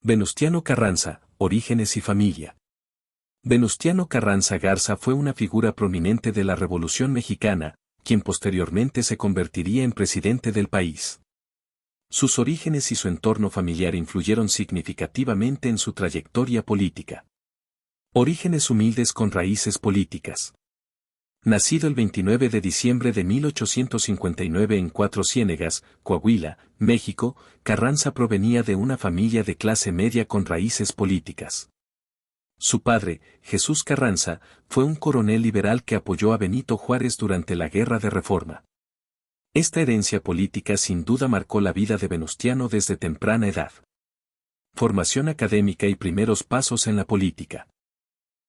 Venustiano Carranza, orígenes y familia. Venustiano Carranza Garza fue una figura prominente de la Revolución Mexicana, quien posteriormente se convertiría en presidente del país. Sus orígenes y su entorno familiar influyeron significativamente en su trayectoria política. Orígenes humildes con raíces políticas. Nacido el 29 de diciembre de 1859 en Cuatro Ciénegas, Coahuila, México, Carranza provenía de una familia de clase media con raíces políticas. Su padre, Jesús Carranza, fue un coronel liberal que apoyó a Benito Juárez durante la Guerra de Reforma. Esta herencia política sin duda marcó la vida de Venustiano desde temprana edad. Formación académica y primeros pasos en la política.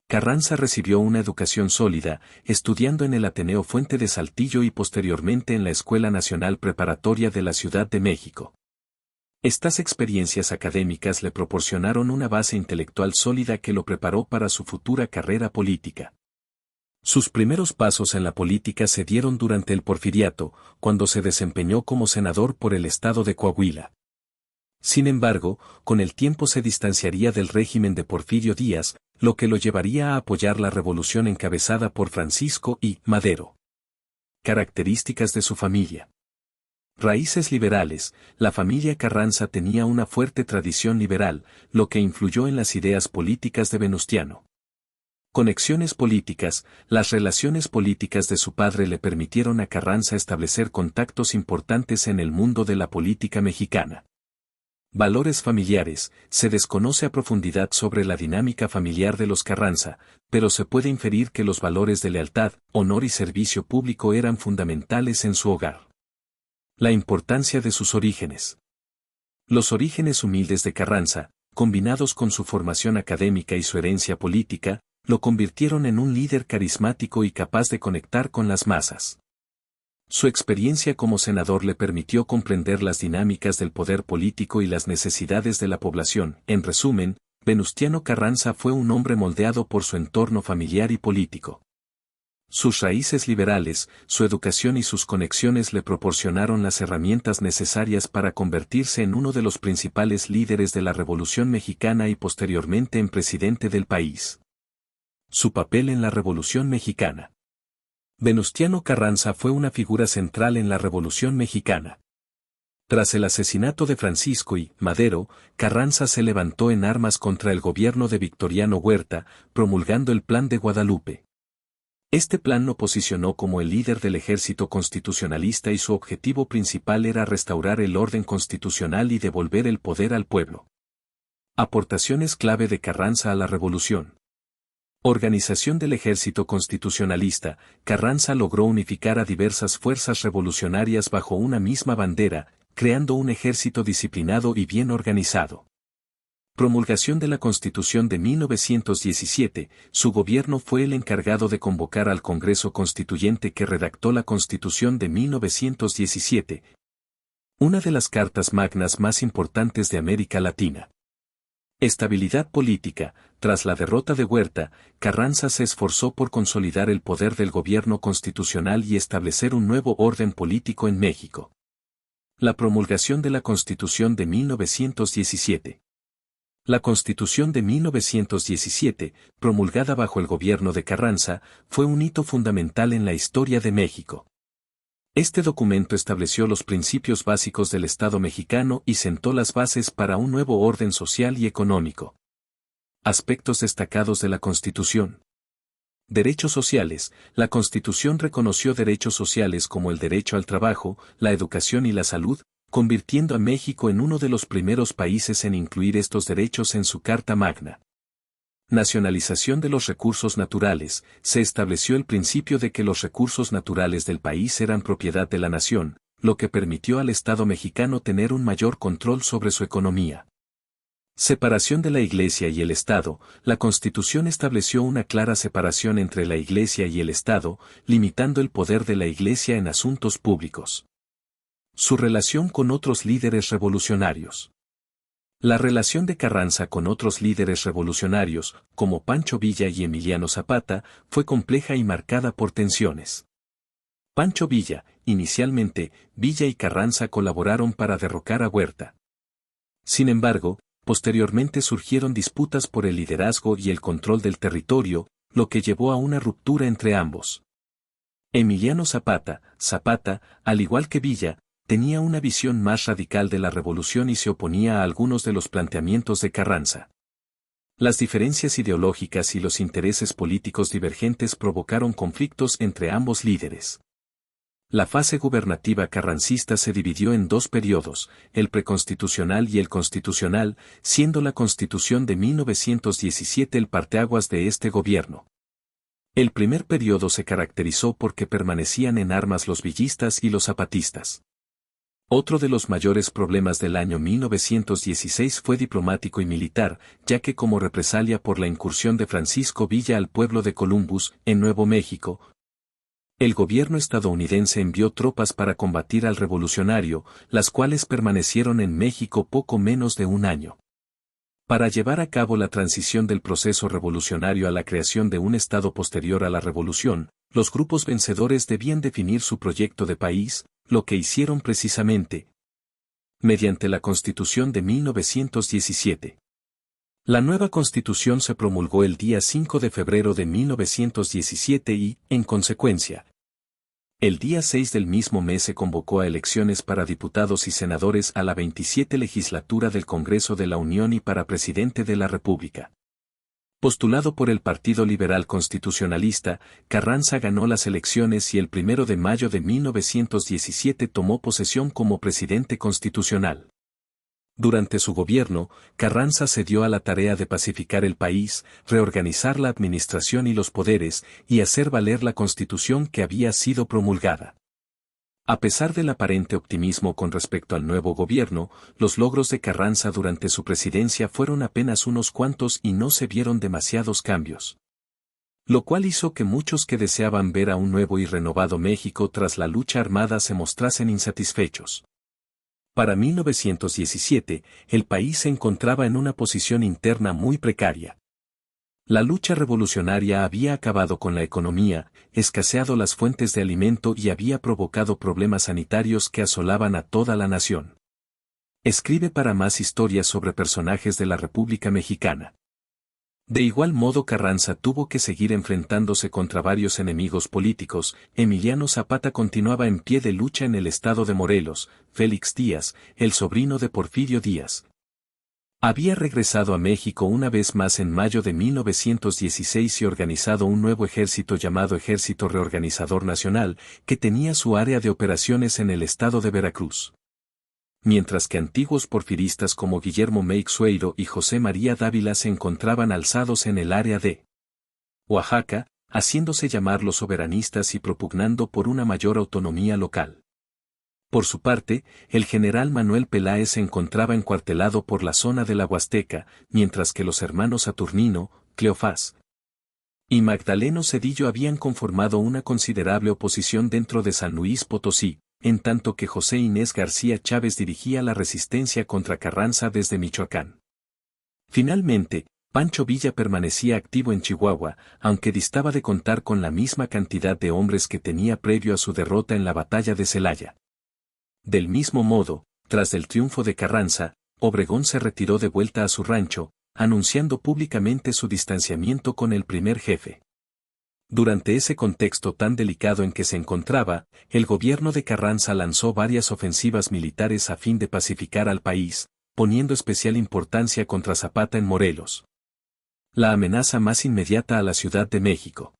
Carranza recibió una educación sólida, estudiando en el Ateneo Fuente de Saltillo y posteriormente en la Escuela Nacional Preparatoria de la Ciudad de México. Estas experiencias académicas le proporcionaron una base intelectual sólida que lo preparó para su futura carrera política. Sus primeros pasos en la política se dieron durante el Porfiriato, cuando se desempeñó como senador por el estado de Coahuila. Sin embargo, con el tiempo se distanciaría del régimen de Porfirio Díaz, lo que lo llevaría a apoyar la revolución encabezada por Francisco I. Madero. Características de su familia. Raíces liberales. La familia Carranza tenía una fuerte tradición liberal, lo que influyó en las ideas políticas de Venustiano. Conexiones políticas. Las relaciones políticas de su padre le permitieron a Carranza establecer contactos importantes en el mundo de la política mexicana. Valores familiares. Se desconoce a profundidad sobre la dinámica familiar de los Carranza, pero se puede inferir que los valores de lealtad, honor y servicio público eran fundamentales en su hogar. La importancia de sus orígenes. Los orígenes humildes de Carranza, combinados con su formación académica y su herencia política, lo convirtieron en un líder carismático y capaz de conectar con las masas. Su experiencia como senador le permitió comprender las dinámicas del poder político y las necesidades de la población. En resumen, Venustiano Carranza fue un hombre moldeado por su entorno familiar y político. Sus raíces liberales, su educación y sus conexiones le proporcionaron las herramientas necesarias para convertirse en uno de los principales líderes de la Revolución Mexicana y posteriormente en presidente del país. Su papel en la Revolución Mexicana. Venustiano Carranza fue una figura central en la Revolución Mexicana. Tras el asesinato de Francisco I. Madero, Carranza se levantó en armas contra el gobierno de Victoriano Huerta, promulgando el Plan de Guadalupe. Este plan lo posicionó como el líder del ejército constitucionalista y su objetivo principal era restaurar el orden constitucional y devolver el poder al pueblo. Aportaciones clave de Carranza a la revolución. Organización del ejército constitucionalista. Carranza logró unificar a diversas fuerzas revolucionarias bajo una misma bandera, creando un ejército disciplinado y bien organizado. Promulgación de la Constitución de 1917. Su gobierno fue el encargado de convocar al Congreso Constituyente que redactó la Constitución de 1917, una de las cartas magnas más importantes de América Latina. Estabilidad política. Tras la derrota de Huerta, Carranza se esforzó por consolidar el poder del gobierno constitucional y establecer un nuevo orden político en México. La promulgación de la Constitución de 1917. La Constitución de 1917, promulgada bajo el gobierno de Carranza, fue un hito fundamental en la historia de México. Este documento estableció los principios básicos del Estado mexicano y sentó las bases para un nuevo orden social y económico. Aspectos destacados de la Constitución. Derechos sociales. La Constitución reconoció derechos sociales como el derecho al trabajo, la educación y la salud, convirtiendo a México en uno de los primeros países en incluir estos derechos en su Carta Magna. Nacionalización de los recursos naturales. Se estableció el principio de que los recursos naturales del país eran propiedad de la nación, lo que permitió al Estado mexicano tener un mayor control sobre su economía. Separación de la Iglesia y el Estado. La Constitución estableció una clara separación entre la Iglesia y el Estado, limitando el poder de la Iglesia en asuntos públicos. Su relación con otros líderes revolucionarios. La relación de Carranza con otros líderes revolucionarios, como Pancho Villa y Emiliano Zapata, fue compleja y marcada por tensiones. Pancho Villa. Inicialmente, Villa y Carranza colaboraron para derrocar a Huerta. Sin embargo, Posteriormente surgieron disputas por el liderazgo y el control del territorio, lo que llevó a una ruptura entre ambos. Emiliano Zapata, al igual que Villa, tenía una visión más radical de la revolución y se oponía a algunos de los planteamientos de Carranza. Las diferencias ideológicas y los intereses políticos divergentes provocaron conflictos entre ambos líderes. La fase gubernativa carrancista se dividió en dos periodos, el preconstitucional y el constitucional, siendo la Constitución de 1917 el parteaguas de este gobierno. El primer periodo se caracterizó porque permanecían en armas los villistas y los zapatistas. Otro de los mayores problemas del año 1916 fue diplomático y militar, ya que como represalia por la incursión de Francisco Villa al pueblo de Columbus, en Nuevo México, el gobierno estadounidense envió tropas para combatir al revolucionario, las cuales permanecieron en México poco menos de un año. Para llevar a cabo la transición del proceso revolucionario a la creación de un Estado posterior a la revolución, los grupos vencedores debían definir su proyecto de país, lo que hicieron precisamente mediante la Constitución de 1917. La nueva Constitución se promulgó el día 5 de febrero de 1917 y, en consecuencia, el día 6 del mismo mes se convocó a elecciones para diputados y senadores a la 27 legislatura del Congreso de la Unión y para presidente de la República. Postulado por el Partido Liberal Constitucionalista, Carranza ganó las elecciones y el 1 de mayo de 1917 tomó posesión como presidente constitucional. Durante su gobierno, Carranza se dio a la tarea de pacificar el país, reorganizar la administración y los poderes, y hacer valer la Constitución que había sido promulgada. A pesar del aparente optimismo con respecto al nuevo gobierno, los logros de Carranza durante su presidencia fueron apenas unos cuantos y no se vieron demasiados cambios. Lo cual hizo que muchos que deseaban ver a un nuevo y renovado México tras la lucha armada se mostrasen insatisfechos. Para 1917, el país se encontraba en una posición interna muy precaria. La lucha revolucionaria había acabado con la economía, escaseado las fuentes de alimento y había provocado problemas sanitarios que asolaban a toda la nación. Escribe para más historias sobre personajes de la República Mexicana. De igual modo Carranza tuvo que seguir enfrentándose contra varios enemigos políticos. Emiliano Zapata continuaba en pie de lucha en el estado de Morelos. Félix Díaz, el sobrino de Porfirio Díaz, había regresado a México una vez más en mayo de 1916 y organizado un nuevo ejército llamado Ejército Reorganizador Nacional, que tenía su área de operaciones en el estado de Veracruz. Mientras que antiguos porfiristas como Guillermo Meixueiro y José María Dávila se encontraban alzados en el área de Oaxaca, haciéndose llamar los soberanistas y propugnando por una mayor autonomía local. Por su parte, el general Manuel Peláez se encontraba encuartelado por la zona de la Huasteca, mientras que los hermanos Saturnino, Cleofás y Magdaleno Cedillo habían conformado una considerable oposición dentro de San Luis Potosí, en tanto que José Inés García Chávez dirigía la resistencia contra Carranza desde Michoacán. Finalmente, Pancho Villa permanecía activo en Chihuahua, aunque distaba de contar con la misma cantidad de hombres que tenía previo a su derrota en la batalla de Celaya. Del mismo modo, tras el triunfo de Carranza, Obregón se retiró de vuelta a su rancho, anunciando públicamente su distanciamiento con el primer jefe. Durante ese contexto tan delicado en que se encontraba, el gobierno de Carranza lanzó varias ofensivas militares a fin de pacificar al país, poniendo especial importancia contra Zapata en Morelos, la amenaza más inmediata a la Ciudad de México.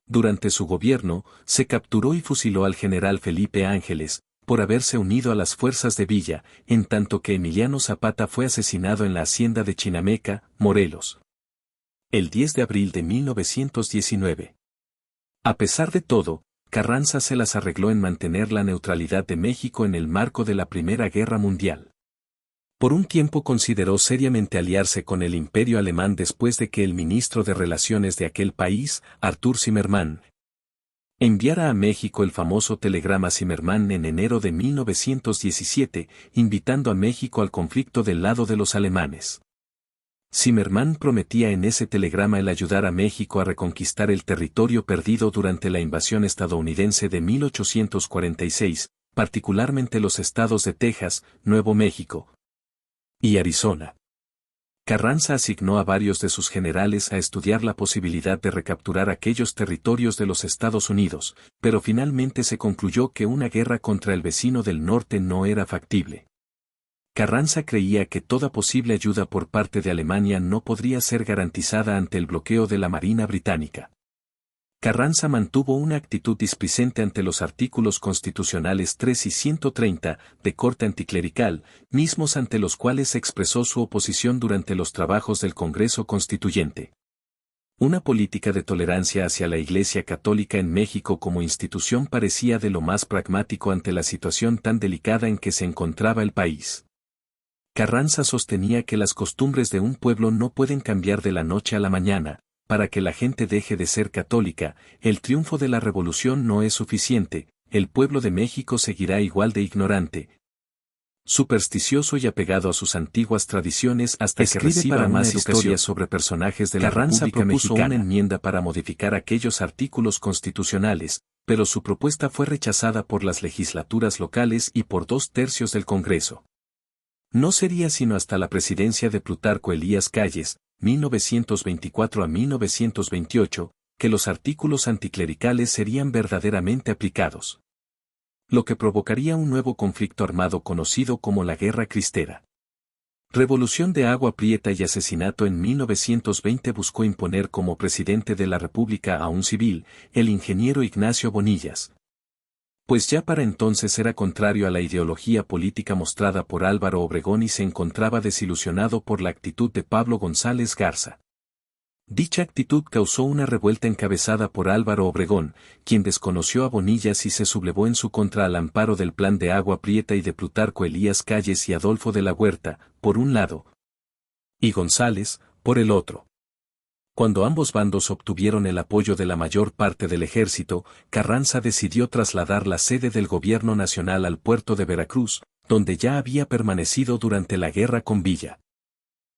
Durante su gobierno, se capturó y fusiló al general Felipe Ángeles, por haberse unido a las fuerzas de Villa, en tanto que Emiliano Zapata fue asesinado en la hacienda de Chinameca, Morelos, el 10 de abril de 1919. A pesar de todo, Carranza se las arregló en mantener la neutralidad de México en el marco de la Primera Guerra Mundial. Por un tiempo consideró seriamente aliarse con el Imperio Alemán después de que el ministro de Relaciones de aquel país, Artur Zimmermann, enviara a México el famoso telegrama Zimmermann en enero de 1917, invitando a México al conflicto del lado de los alemanes. Zimmermann prometía en ese telegrama el ayudar a México a reconquistar el territorio perdido durante la invasión estadounidense de 1846, particularmente los estados de Texas, Nuevo México y Arizona. Carranza asignó a varios de sus generales a estudiar la posibilidad de recapturar aquellos territorios de los Estados Unidos, pero finalmente se concluyó que una guerra contra el vecino del norte no era factible. Carranza creía que toda posible ayuda por parte de Alemania no podría ser garantizada ante el bloqueo de la Marina británica. Carranza mantuvo una actitud displicente ante los artículos constitucionales 3 y 130, de corte anticlerical, mismos ante los cuales expresó su oposición durante los trabajos del Congreso Constituyente. Una política de tolerancia hacia la Iglesia Católica en México como institución parecía de lo más pragmático ante la situación tan delicada en que se encontraba el país. Carranza sostenía que las costumbres de un pueblo no pueden cambiar de la noche a la mañana. Para que la gente deje de ser católica, el triunfo de la revolución no es suficiente, el pueblo de México seguirá igual de ignorante, supersticioso y apegado a sus antiguas tradiciones hasta que reciba para más historias sobre personajes de la República Mexicana. Una enmienda para modificar aquellos artículos constitucionales, pero su propuesta fue rechazada por las legislaturas locales y por 2/3 del Congreso. No sería sino hasta la presidencia de Plutarco Elías Calles, 1924 a 1928, que los artículos anticlericales serían verdaderamente aplicados. Lo que provocaría un nuevo conflicto armado conocido como la Guerra Cristera. Revolución de Agua Prieta y asesinato. En 1920 buscó imponer como presidente de la República a un civil, el ingeniero Ignacio Bonillas. Pues ya para entonces era contrario a la ideología política mostrada por Álvaro Obregón y se encontraba desilusionado por la actitud de Pablo González Garza. Dicha actitud causó una revuelta encabezada por Álvaro Obregón, quien desconoció a Bonillas y se sublevó en su contra al amparo del Plan de Agua Prieta y de Plutarco Elías Calles y Adolfo de la Huerta, por un lado, y González, por el otro. Cuando ambos bandos obtuvieron el apoyo de la mayor parte del ejército, Carranza decidió trasladar la sede del gobierno nacional al puerto de Veracruz, donde ya había permanecido durante la guerra con Villa.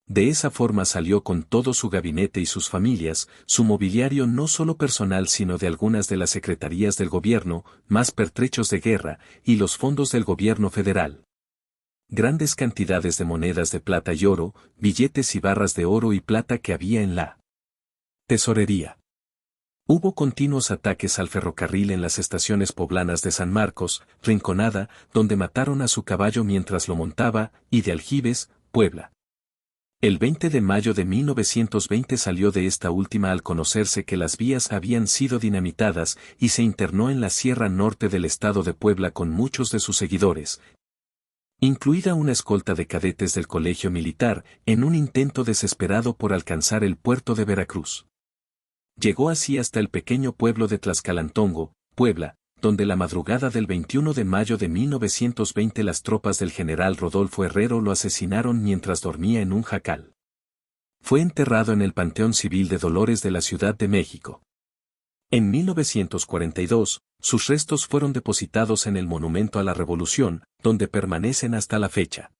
De esa forma salió con todo su gabinete y sus familias, su mobiliario no solo personal sino de algunas de las secretarías del gobierno, más pertrechos de guerra, y los fondos del gobierno federal. Grandes cantidades de monedas de plata y oro, billetes y barras de oro y plata que había en la tesorería. Hubo continuos ataques al ferrocarril en las estaciones poblanas de San Marcos, Rinconada, donde mataron a su caballo mientras lo montaba, y de Aljibes, Puebla. El 20 de mayo de 1920 salió de esta última al conocerse que las vías habían sido dinamitadas y se internó en la Sierra Norte del estado de Puebla con muchos de sus seguidores, incluida una escolta de cadetes del Colegio Militar, en un intento desesperado por alcanzar el puerto de Veracruz. Llegó así hasta el pequeño pueblo de Tlaxcalantongo, Puebla, donde la madrugada del 21 de mayo de 1920 las tropas del general Rodolfo Herrero lo asesinaron mientras dormía en un jacal. Fue enterrado en el Panteón Civil de Dolores de la Ciudad de México. En 1942, sus restos fueron depositados en el Monumento a la Revolución, donde permanecen hasta la fecha.